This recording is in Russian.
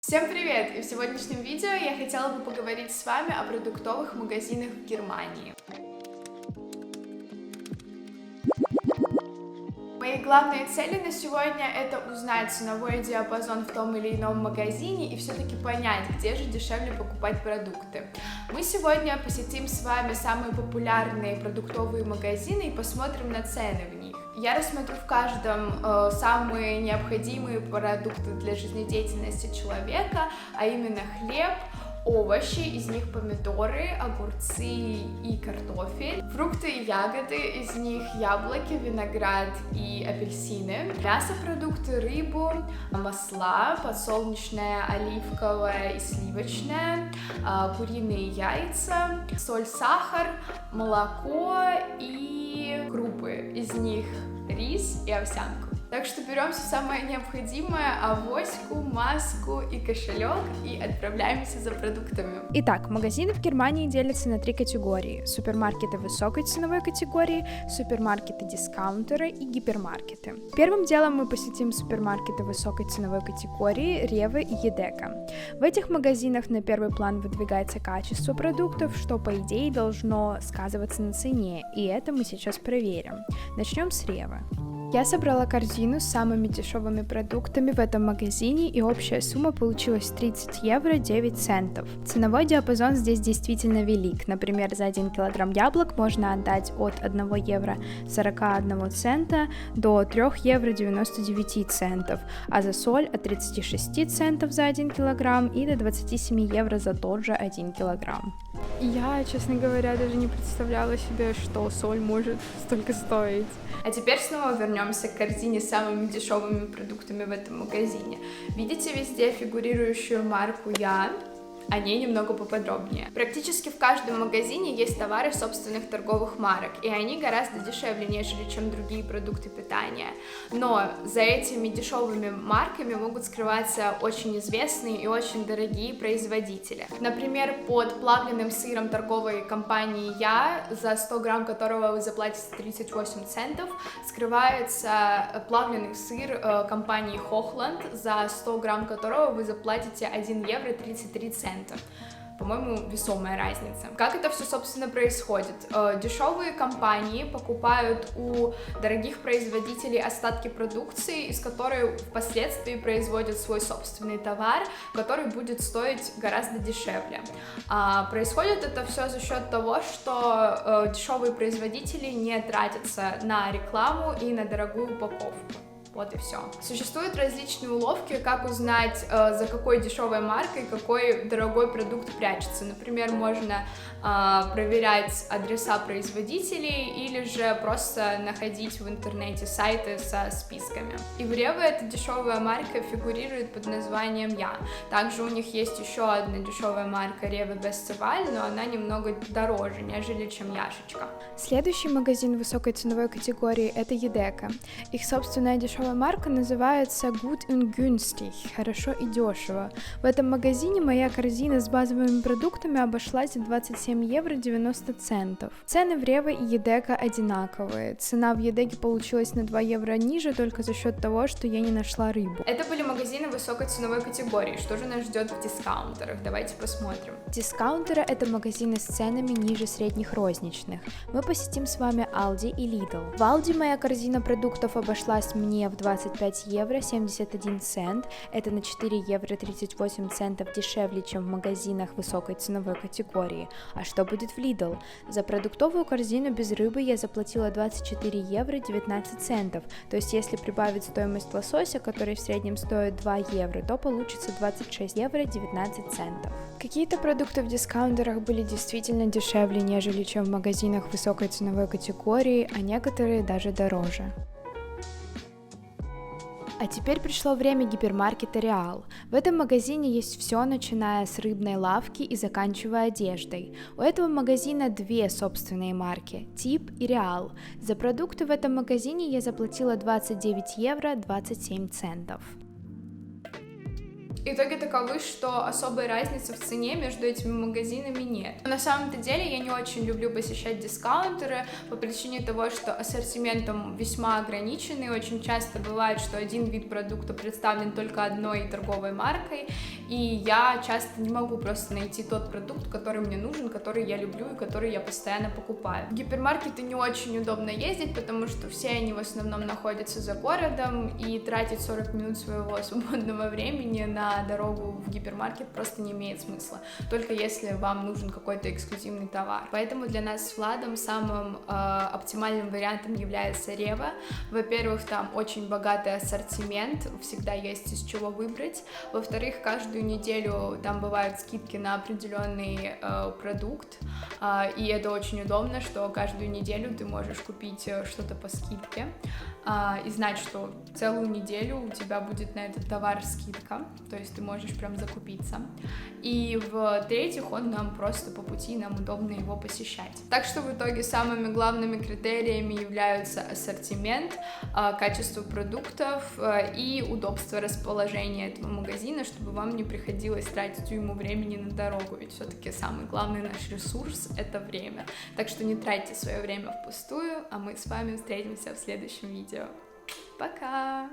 Всем привет! И в сегодняшнем видео я хотела бы поговорить с вами о продуктовых магазинах в Германии. Мои главные цели на сегодня — это узнать ценовой диапазон в том или ином магазине и все-таки понять, где же дешевле покупать продукты. Мы сегодня посетим с вами самые популярные продуктовые магазины и посмотрим на цены в них. Я рассмотрю в каждом самые необходимые продукты для жизнедеятельности человека, а именно хлеб, овощи, из них помидоры, огурцы и картофель, фрукты и ягоды, из них яблоки, виноград и апельсины, мясопродукты, рыбу, масла, подсолнечное, оливковое и сливочное, куриные яйца, соль, сахар, молоко и крупы, из них рис и овсянку. Так что берем все самое необходимое: авоську, маску и кошелек и отправляемся за продуктами. Итак, магазины в Германии делятся на три категории: супермаркеты высокой ценовой категории, супермаркеты-дискаунтеры и гипермаркеты. Первым делом мы посетим супермаркеты высокой ценовой категории Rewe и Edeka. В этих магазинах на первый план выдвигается качество продуктов, что по идее должно сказываться на цене, и это мы сейчас проверим. Начнем с Rewe. Я собрала корзину с самыми дешевыми продуктами в этом магазине, и общая сумма получилась 30 евро 9 центов. Ценовой диапазон здесь действительно велик. Например, за 1 килограмм яблок можно отдать от 1 евро 41 цента до 3 евро 99 центов, а за соль от 36 центов за 1 килограмм и до 27 евро за тот же 1 килограмм. Я, честно говоря, даже не представляла себе, что соль может столько стоить. А теперь снова вернемся к корзине с самыми дешевыми продуктами в этом магазине. Видите везде фигурирующую марку «Я»? О ней немного поподробнее. Практически в каждом магазине есть товары собственных торговых марок, и они гораздо дешевле, нежели чем другие продукты питания. Но за этими дешевыми марками могут скрываться очень известные и очень дорогие производители. Например, под плавленным сыром торговой компании «Я», за 100 грамм которого вы заплатите 38 центов, скрывается плавленый сыр компании Hochland, за 100 грамм которого вы заплатите 1 евро 33 цента. По-моему, весомая разница. Как это все, собственно, происходит? Дешевые компании покупают у дорогих производителей остатки продукции, из которой впоследствии производят свой собственный товар, который будет стоить гораздо дешевле. Происходит это все за счет того, что дешевые производители не тратятся на рекламу и на дорогую упаковку. Вот и все. Существуют различные уловки, как узнать, за какой дешевой маркой какой дорогой продукт прячется. Например, можно проверять адреса производителей или же просто находить в интернете сайты со списками. И в Rewe эта дешевая марка фигурирует под названием «Я». Также у них есть еще одна дешевая марка Rewe Bestseval, но она немного дороже, нежели чем Яшечка. Следующий магазин высокой ценовой категории — это Edeka. Их собственная дешевая марка называется Gut und Günstig, хорошо и дешево. В этом магазине моя корзина с базовыми продуктами обошлась в 27 евро 90 центов. Цены в Rewe и Edeka одинаковые. Цена в Edeka получилась на 2 евро ниже только за счет того, что я не нашла рыбу. Это были магазины высокой ценовой категории. Что же нас ждет в дискаунтерах? Давайте посмотрим. Дискаунтеры — это магазины с ценами ниже средних розничных. Мы посетим с вами Aldi и Lidl. В Aldi моя корзина продуктов обошлась мне в 25 евро 71 цент. Это на 4 евро 38 центов дешевле, чем в магазинах высокой ценовой категории. А что будет в Lidl? За продуктовую корзину без рыбы я заплатила 24 евро 19 центов. То есть если прибавить стоимость лосося, который в среднем стоит 2 евро, то получится 26 евро 19 центов. Какие-то продукты в дискаунтерах были действительно дешевле, нежели чем в магазинах высокой ценовой категории, а некоторые даже дороже. А теперь пришло время гипермаркета Реал. В этом магазине есть все, начиная с рыбной лавки и заканчивая одеждой. У этого магазина две собственные марки – Тип и Реал. За продукты в этом магазине я заплатила 29 евро 27 центов. Итоги таковы, что особой разницы в цене между этими магазинами нет. Но на самом-то деле я не очень люблю посещать дискаунтеры по причине того, что ассортимент там весьма ограниченный. Очень часто бывает, что один вид продукта представлен только одной торговой маркой, и я часто не могу просто найти тот продукт, который мне нужен, который я люблю и который я постоянно покупаю. В гипермаркеты не очень удобно ездить, потому что все они в основном находятся за городом, и тратить 40 минут своего свободного времени на дорогу в гипермаркет просто не имеет смысла, только если вам нужен какой-то эксклюзивный товар. Поэтому для нас с Владом самым оптимальным вариантом является Рева. Во-первых, там очень богатый ассортимент, всегда есть из чего выбрать. Во-вторых, каждую неделю там бывают скидки на определенный продукт, и это очень удобно, что каждую неделю ты можешь купить что-то по скидке и знать, что целую неделю у тебя будет на этот товар скидка, то есть ты можешь прям закупиться. И в-третьих, он нам просто по пути, нам удобно его посещать. Так что в итоге самыми главными критериями являются ассортимент, качество продуктов и удобство расположения этого магазина, чтобы вам не приходилось тратить уйму времени на дорогу, ведь все-таки самый главный наш ресурс — это время. Так что не тратьте свое время впустую, а мы с вами встретимся в следующем видео. Пока!